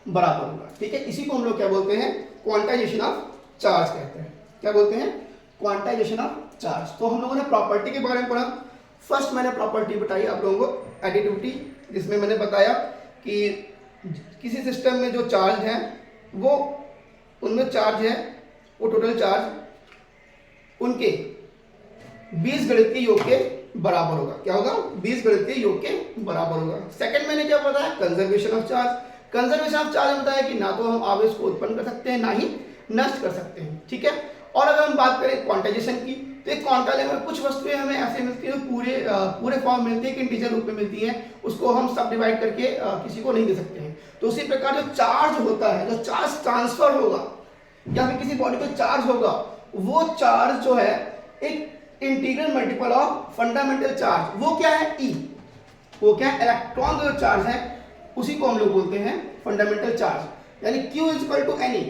बराबर होगा। ठीक है, इसी को हम लोग क्या बोलते हैं? क्वांटाइजेशन ऑफ चार्ज कहते हैं। क्या बोलते हैं? Quantization of charge. तो हम लोगों ने प्रॉपर्टी के बारे में पढ़ा। फर्स्ट मैंने प्रॉपर्टी बताई आप लोगों को, एडिटिविटी, जिसमें मैंने बताया कि किसी सिस्टम में जो चार्ज है वो, उनमें चार्ज है वो टोटल चार्ज उनके बीजगणितीय योग के बराबर होगा। क्या होगा? बीजगणितीय योग के बराबर होगा। सेकंड मैंने क्या बताया? Conservation of charge. Conservation of charge बताया कि ना तो हम आवेश को उत्पन्न कर सकते हैं, ना ही नष्ट कर सकते हैं। ठीक है, और अगर हम बात करें क्वांटाइजेशन की, तो एक क्वांटाइल में कुछ वस्तुएं हमें ऐसे मिलती है, पूरे फॉर्म मिलती है कि इंटीजर रूप में मिलती है, उसको हम सब डिवाइड करके किसी को नहीं दे सकते हैं। तो उसी प्रकार जो चार्ज होता है, जो चार्ज ट्रांसफर होगा या फिर किसी बॉडी पे चार्ज होगा, वो चार्ज जो है एक integral multiple of fundamental charge, वो क्या है? ई। वो क्या है? इलेक्ट्रॉन का जो चार्ज है उसी को हम लोग बोलते हैं फंडामेंटल चार्ज। यानी Q is equal to n e,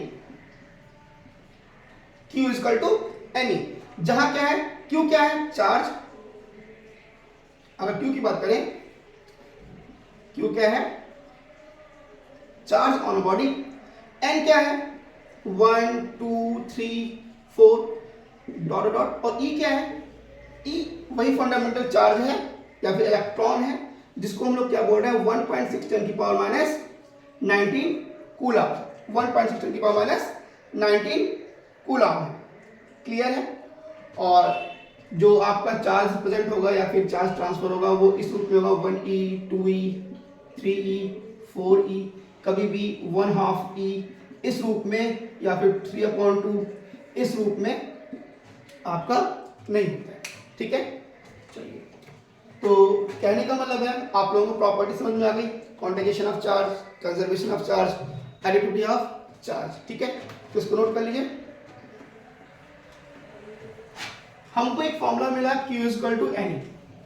Q is equal to n e, जहां क्या है? Q क्या है? चार्ज। अगर Q की बात करें, Q क्या है? Charge on body. N क्या है? 1 2 3 4 डॉट डॉट। और E क्या है? E वही फंडामेंटल चार्ज है या फिर इलेक्ट्रॉन है, जिसको हम लोग क्या बोल रहे हैं? 1.6 × 10⁻19 कूलम। 1.6 × 10⁻19 कूलम है। क्लियर है? और जो आपका चार्ज प्रेजेंट होगा या फिर चार्ज ट्रांसफर होगा वो इस रूप में होगा 1e 2e 3e 4e, कभी भी 1/2e इस रूप में, या फिर 3/2 इस रूप में आपका नहीं होता है। ठीक है, चलिए, तो कहने का मतलब है आप लोगों को प्रॉपर्टी समझ में आ गई, quantization of charge, conservation of charge, additivity of charge. ठीक है, तो इसको नोट कर लीजिए। हमको एक फॉर्मूला मिला Q is equal to n e.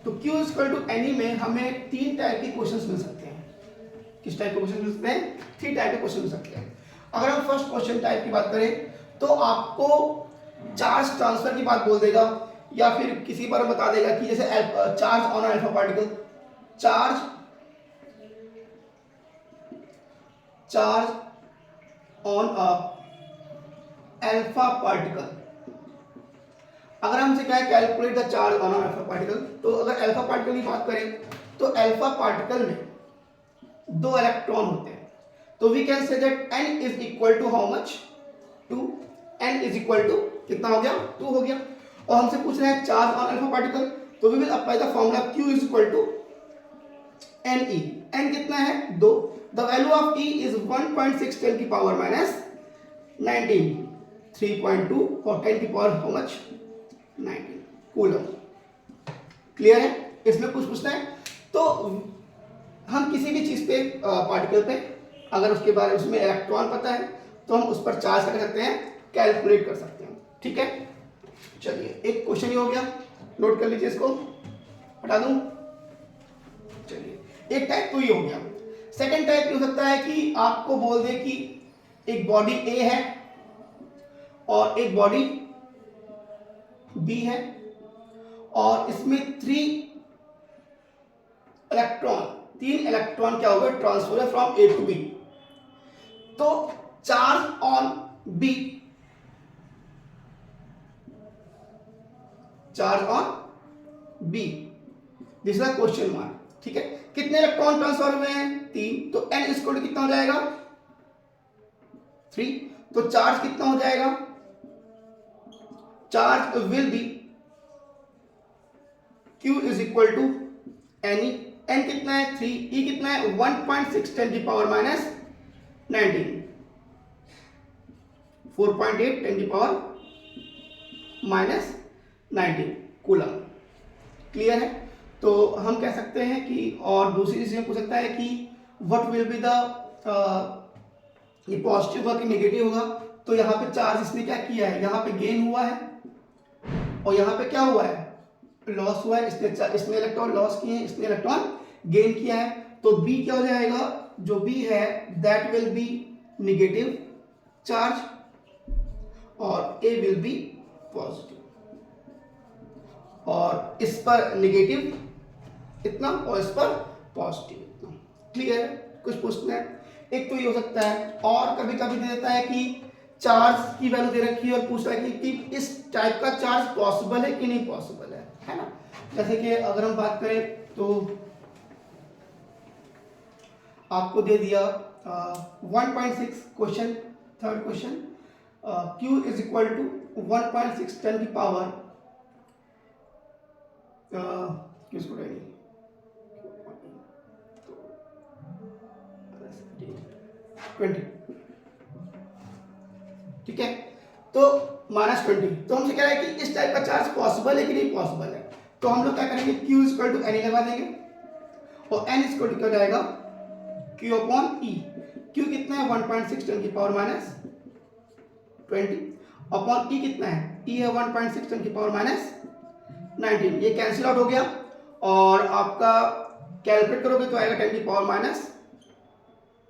तो Q is equal to n e में हमें 3 टाइप के क्वेश्चंस मिल सकते हैं। किस टाइप के क्वेश्चन मिल सकते हैं? 3 टाइप के क्वेश्चन मिल सकते हैं। अगर हम फर्स्ट क्वेश्चन टाइप की बात करें तो आपको चार्ज ट्रांसफर की बात बोल देगा, या फिर किसी बार बता देगा कि जैसे charge on alpha particle, charge on a alpha particle. अगर हमसे क्या है? Calculate the charge on alpha particle. तो अगर अल्फा पार्टिकल की बात करें तो अल्फा पार्टिकल में 2 इलेक्ट्रॉन होते हैं। तो we can say that n is equal to how much? 2। n is equal to कितना हो गया? 2 हो गया। और हमसे पूछ रहे हैं चार्ज ऑन अल्फा पार्टिकल, तो we will apply the formula Q is equal to Ne। n कितना है? 2। The value of E is 1.6 × 10⁻19, 3.2 और 10 की power how much? 19 coulomb. Clear है? इसमें कुछ पूछना है तो हम किसी भी चीज पे, पार्टिकल पे, अगर उसके बारे में उसमें इलेक्ट्रॉन पता है तो हम उस पर चार्ज कर सकते हैं, कैलकुलेट कर सकते हैं। ठीक है, चलिए, एक क्वेश्चन ही हो गया, नोट कर लीजिए, इसको हटा दूं। चलिए, एक टाइप तो ये हो गया। सेकंड टाइप ये हो सकता है कि आपको बोल दे कि एक बॉडी ए है और एक बॉडी बी है, और इसमें 3 इलेक्ट्रॉन क्या हो गए? Transfer from A to B. तो charge on B, this is question mark. ठीक है, कितने इलेक्ट्रॉन ट्रांसफर हुए हैं? 3। तो n इक्वल टू कितना हो जाएगा? 3। तो चार्ज कितना हो जाएगा? Charge will be Q is equal to n e. n कितना है? 3। E कितना है? 1.6 × 10⁻19 19, 4.8 10 की पावर -19 कूलम। क्लियर है? तो हम कह सकते हैं कि, और दूसरी चीज पूछ सकता है कि व्हाट विल बी द, ये पॉजिटिव होगा कि नेगेटिव होगा। तो यहाँ पे चार्ज इसने क्या किया है, यहाँ पे गेन हुआ है और यहाँ पे क्या हुआ है, लॉस हुआ है। इसने इलेक्ट्रॉन लॉस किए हैं, इसने इलेक्ट्रॉन गेन किया है। तो बी क्या हो जाएगा, जो बी है that will be negative charge और ए विल बी पॉजिटिव। और इस पर नेगेटिव इतना और इस पर पॉजिटिव इतना। क्लियर है? कुछ पूछना है? एक तो ये हो सकता है, और कभी कभी दे देता है कि चार्ज की वैल्यू दे रखी है और पूछ रहा है कि इस टाइप का चार्ज पॉसिबल है कि नहीं पॉसिबल है ना। जैसे कि अगर हम बात करें तो आपको दे दिया 1.6 question, third question, Q is equal to 1.6 10 की पावर किसको रहेगी 20, ठीक है। तो -20, तो हमसे कह रहा है कि इस टाइप का चार्ज पॉसिबल है कि नहीं पॉसिबल है। तो हम लोग क्या करेंगे, Q इक्वल टू एन लगा देंगे और n इक्वल टू क्या जाएगा Q अपॉन E। Q कितना है 1.6 10 की पावर -20 अपॉन E कितना है, E है 1.6 10 की पावर -19। ये कैंसिल आउट हो गया और आपका कैलकुलेट करोगे तो आएगा 10 की पावर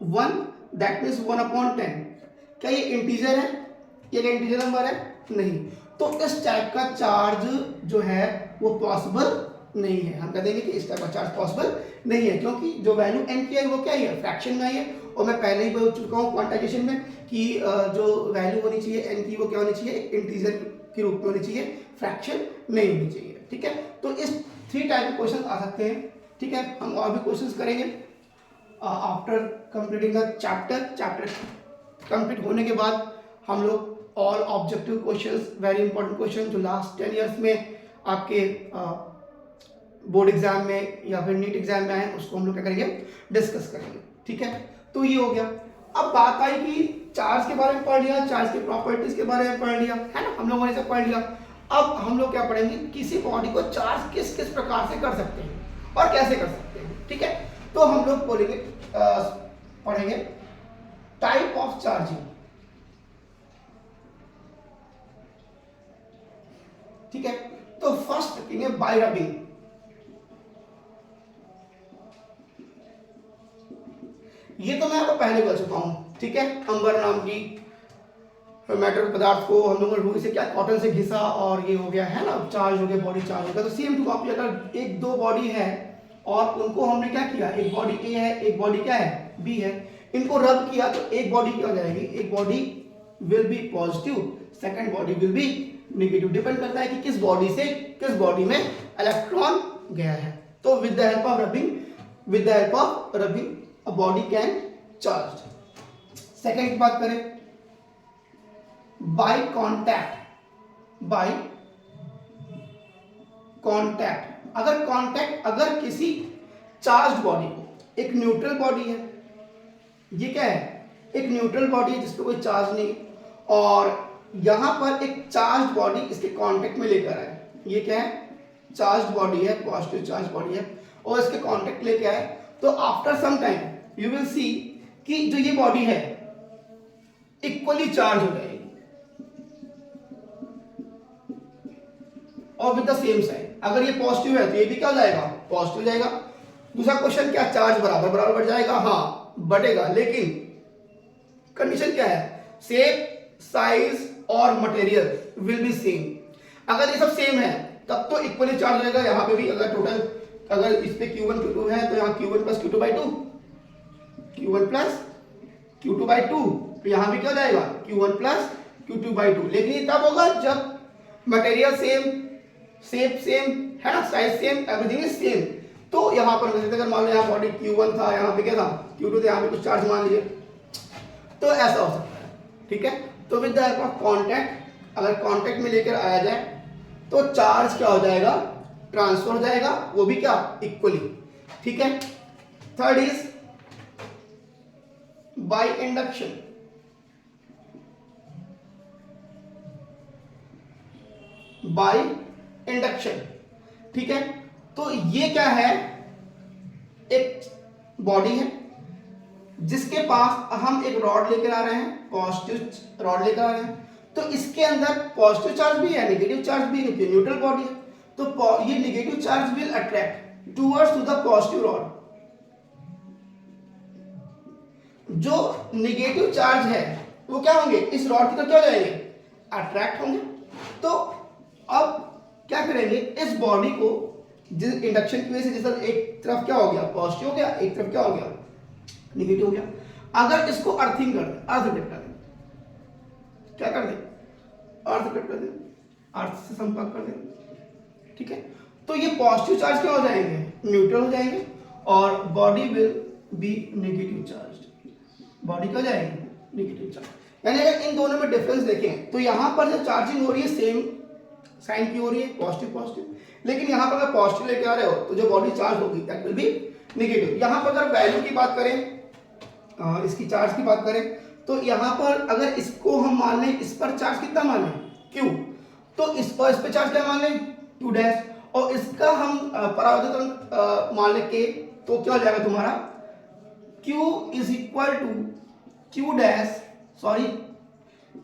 -1, दैट मीन्स 1/10। क्या ये इंटीजर है, ये क्या इंटीजर नंबर है? नहीं। तो इस टाइप का चार्ज जो है वो पॉसिबल नहीं है। हम कह देंगे कि इस टाइप का चार्ज पॉसिबल नहीं है, क्योंकि जो वैल्यू n की है वो क्या है, फ्रैक्शन में आई है। और मैं पहले ही बोल चुका हूँ क्वांटाइजेशन में कि जो वैल्यू होनी चाहिए n की वो क्या होनी चाहिए, एक इंटीजर के रूप में होनी चाहिए, फ्रैक्शन नहीं होनी चाहिए। ठीक है, तो इस 3 टाइप के क्वेश्चन आ सकते हैं। ठीक है, हम और भी क्वेश्चन करेंगे after completing the chapter complete होने के बाद हम लोग और objective questions, very important question जो लास्ट 10 इयर्स में आपके बोर्ड एग्जाम में या फिर नीट एग्जाम में आए, उसको हम लोग क्या करेंगे, डिस्कस करेंगे। ठीक है, तो ये हो गया। अब बात आई कि चार्ज के बारे में पढ़ लिया, चार्ज के प्रॉपर्टीज के बारे में पढ़ लिया, है ना, हम लोगों ने सब पढ़ लिया। अब हम लोग क्या पढ़ेंगे, किसी बॉडी को चार्ज किस किस प्रकार से कर सकते हैं और कैसे कर सकते हैं। ठीक है, तो हम लोग बोलेंगे पढ़ेंगे टाइप ऑफ चार्जिंग। ठीक है, तो फर्स्ट रखेंगे बाय रबिंग। ये तो मैं आपको पहले बता चुका हूं। ठीक है, अंबर नाम की मेटल पदार्थ को हम लोगों ने रूई से क्या, कॉटन से घिसा और ये हो गया, है ना, चार्ज हो गया, बॉडी चार्ज हो गया। तो सेम टू कॉपी, अगर एक दो बॉडी है और उनको हमने क्या किया, एक बॉडी ए है, एक बॉडी क्या है, बी है, इनको रब किया तो एक बॉडी क्या हो जाएगी, एक body will be positive, second body will be negative. Depend करता है कि किस बॉडी से किस बॉडी में इलेक्ट्रॉन गया है। तो with the help of rubbing a body can charge. Second की बात करें, बाय कॉन्टैक्ट। अगर किसी चार्ज बॉडी को, एक न्यूट्रल बॉडी है, ये क्या है, एक न्यूट्रल बॉडी है जिसपे कोई चार्ज नहीं, और यहां पर एक चार्ज बॉडी इसके कांटेक्ट में लेकर आए, ये क्या है, चार्ज बॉडी है, पॉजिटिव चार्ज बॉडी है, और इसके कांटेक्ट लेके आए, तो after some time you will see कि जो ये बॉडी है इक्वली चार्ज हो जाएगी और विद द सेम साइन। अगर ये पॉजिटिव है तो ये भी क्या हो जाएगा, पॉजिटिव जाएगा। दूसरा क्वेश्चन क्या, चार्ज बराबर बढ़ जाएगा, हाँ बढ़ेगा, लेकिन कंडीशन क्या है, शेप, साइज और मटेरियल विल बी सेम। अगर ये सब सेम है तब तो इक्वली चार्ज हो जाएगा। यहाँ पे भी अगर टोटल, अगर इस पे Q1 Q2 है तो यहाँ Q1 plus Q2/2, Q1 plus Q2/2, तो यहाँ भी क्या हो जाएगा, Q1 प्लस Q2/2। लेकिन ये तब होगा जब मटेरियल सेम, शेप सेम, है ना, size same, everything is same. तो यहाँ पर अगर मान लो यहाँ बॉडी Q1 था, यहाँ पे क्या था, Q2 था, यहाँ पे कुछ चार्ज मान लीजिए, तो ऐसा हो सकता है। ठीक है, तो with the help of contact, अगर कॉन्टैक्ट में लेकर आया जाए तो चार्ज क्या हो जाएगा, ट्रांसफर हो जाएगा, वो भी क्या, इक्वली। ठीक है, third is by induction, by induction. ठीक है, तो ये क्या है, एक बॉडी है जिसके पास हम एक रॉड लेकर आ रहे हैं, पॉजिटिव रॉड लेकर आ रहे हैं, तो इसके अंदर पॉजिटिव चार्ज भी है, नेगेटिव चार्ज भी है, न्यूट्रल बॉडी है, तो ये negative charge will attract towards to the positive rod. जो नेगेटिव चार्ज है वो क्या होंगे, इस रॉड की तरफ क्या हो जाएंगे, अट्रैक्ट होंगे। तो अब क्या करेंगे, इस बॉडी को जिस इंडक्शन की वजह से जिस तरह एक तरफ क्या हो गया, पॉजिटिव हो गया, एक तरफ क्या हो गया, नेगेटिव हो गया, अगर इसको अर्थिंग कर दें, अर्थ कट कर दें, क्या कर दें, अर्थ कट कर दें, अर्थ से संपर्क कर दें। ठीक है, तो ये पॉजिटिव चार्ज क्या हो जाएंगे, न्यूट्रल हो जाएंगे, और body will be negative charge, body क्या जाएगी, नेगेटिव चार्ज। यानी अगर इन दोनों में डिफरेंस देखें तो यहां पर जो चार्जिंग हो रही है सेम साइन की हो रही है, पॉजिटिव पॉजिटिव, लेकिन यहां पर अगर पॉजिटिव लेके आ रहे हो तो जो बॉडी चार्ज होगी दैट विल बी नेगेटिव। यहां पर अगर वैल्यू की बात करें, इसकी चार्ज की बात करें, तो यहां पर अगर इसको हम मान लें, इस पर चार्ज कितना मान लें, Q, तो इस पर चार्ज क्या मान लें, 2 डैश, और इसका हम परावर्तित अंक मान लें K, तो क्या हो जाएगा तुम्हारा, Q is equal to Q dash, sorry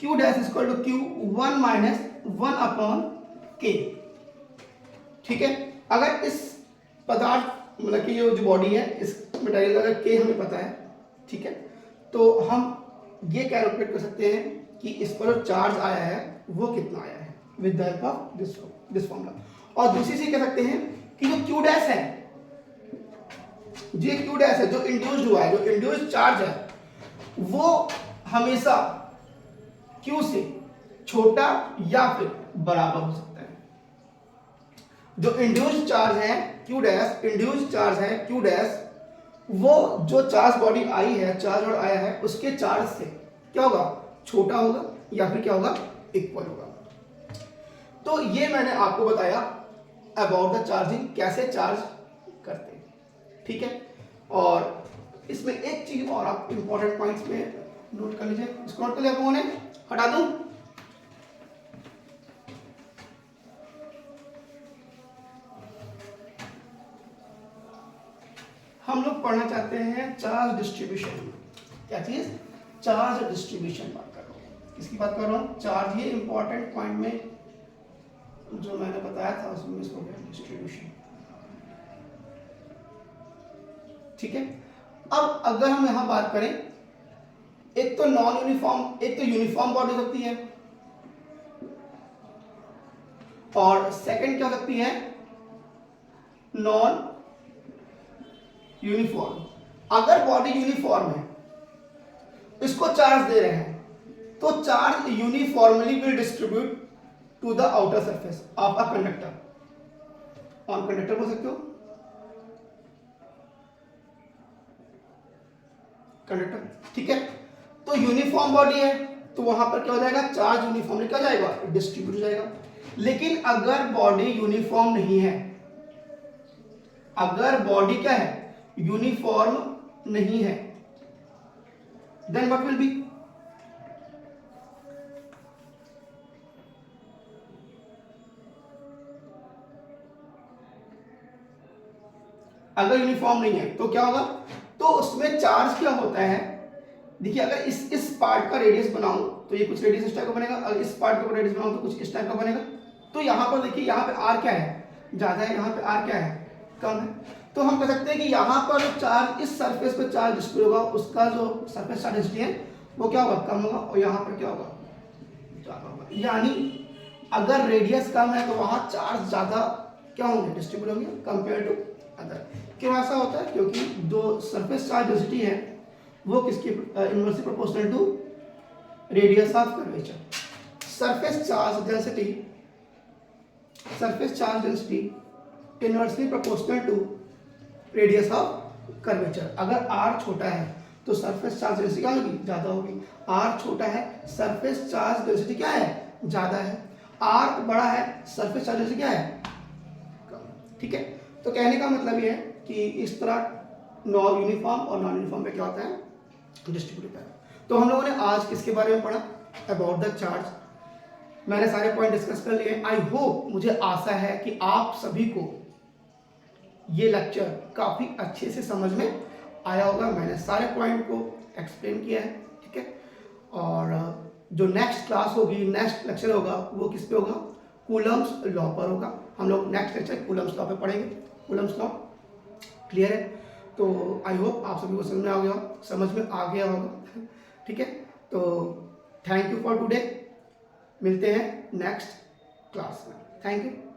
Q dash is equal to Q 1 minus 1 upon K। ठीक है, अगर इस पदार्थ मतलब कि जो बॉडी है, इस मटेरियल का K हमें पता है, ठीक है, तो हम ये कैलकुलेट कर सकते हैं कि इस पर जो चार्ज आया है वो कितना आया है with the help of this formula. और दूसरी चीज कह सकते हैं कि जो Q डैश है, जो Q डैश है, जो इंड्यूस्ड हुआ है, जो इंड्यूस्ड चार्ज है, वो हमेशा Q से छोटा या फिर बराबर हो सकता है। जो इंड्यूस्ड चार्ज है Q डैश, इंड्यूस्ड चार्ज है Q डैश, वो जो चार्ज बॉडी आई है, चार्ज और आया है, उसके चार्ज से क्या होगा, छोटा होगा या फिर क्या होगा, इक्वल होगा। तो ये मैंने आपको बताया अबाउट द चार्जिंग, कैसे चार्ज करते हैं। ठीक है, और इसमें एक चीज और आप इंपॉर्टेंट पॉइंट्स में नोट कर लीजिए, इसको नोट कर लिया लोगों ने, हटा दूं, हम लोग पढ़ना चाहते हैं चार्ज डिस्ट्रीब्यूशन। क्या चीज, चार्ज डिस्ट्रीब्यूशन बात कर रहा हूं, किसकी बात कर रहा हूं, चार्ज। ये इंपॉर्टेंट पॉइंट में जो मैंने बताया था उसमें इसको डिस्ट्रीब्यूशन। ठीक है, अब अगर हम यहां बात करें, एक तो नॉन यूनिफॉर्म, एक तो यूनिफॉर्म बॉडी हो सकती है, और सेकंड क्या हो सकती है, नॉन यूनिफॉर्म। अगर बॉडी यूनिफॉर्म है, इसको चार्ज दे रहे हैं, तो charge uniformly will distribute to the outer surface of a conductor. On conductor बोल सकते हो, कंडक्टर। ठीक है, तो यूनिफॉर्म बॉडी है तो वहां पर क्या हो जाएगा, चार्ज यूनिफॉर्मली क्या जाएगा, डिस्ट्रीब्यूट हो जाएगा। लेकिन अगर बॉडी यूनिफॉर्म नहीं है, अगर बॉडी क्या है, यूनिफॉर्म नहीं है, देन व्हाट विल बी, अगर यूनिफॉर्म नहीं है तो क्या होगा, तो उसमें चार्ज क्या होता है, देखिए अगर इस पार्ट का रेडियस बनाऊं तो ये कुछ रेडियस इस टाइप का बनेगा, अगर इस पार्ट का रेडियस बनाऊं तो कुछ इस टाइप का बनेगा। तो यहां पर देखिए, यहां पे आर क्या है, ज्यादा है, यहां पे आर क्या है, कम है। तो हम कह सकते हैं कि यहां पर चार्ज, इस सरफेस पे चार्ज डिस्ट्रीब्यूट होगा, उसका जो सरफेस चार्ज डेंसिटी है वो क्या होगा, कम होगा, और यहां पर क्या होगा, ज्यादा होगा। यानी अगर रेडियस कम है तो वहां चार्ज ज्यादा क्या होंगे, डिस्ट्रीब्यूट होंगे कंपेयर टू अदर। क्यों ऐसा होता है, क्योंकि जो सरफेस चार्ज डेंसिटी है वो किसकी inversely proportional to radius of curvature. Surface charge density, surface charge density inversely proportional to radius of curvature. अगर r छोटा है तो सरफेस चार्ज डेंसिटी क्या होगी, ज्यादा होगी। r छोटा है, सरफेस चार्ज डेंसिटी क्या है, ज्यादा है। r बड़ा है, सरफेस चार्ज डेंसिटी क्या है, कम। ठीक है, तो कहने का मतलब ये है कि इस तरह नॉन यूनिफॉर्म और नॉन यूनिफॉर्म में क्या होता है, डिस्ट्रीब्यूटिव एरर। तो हम लोगों ने आज किसके बारे में पढ़ा? About the charge. मैंने सारे पॉइंट डिस्कस कर लिए। आई होप, मुझे आशा है कि आप सभी को ये लेक्चर काफ़ी अच्छे से समझ में आया होगा। मैंने सारे पॉइंट को एक्सप्लेन किया है, ठीक है। और जो नेक्स्ट क्लास होगी, नेक्स्ट लेक्चर होगा, वो किस पे होगा? कूलम्स लॉ पर होगा। हम लोग नेक्स्ट लेक्चर कूलम्स लॉ पे पढ़ेंगे। कूलम्स लॉ क्लियर है? तो आई होप आप सभी को समझ में आ गया, समझ में आ गया होगा, ठीक है। तो थैंक यू फॉर टुडे। मिलते हैं नेक्स्ट क्लास में। Thank you.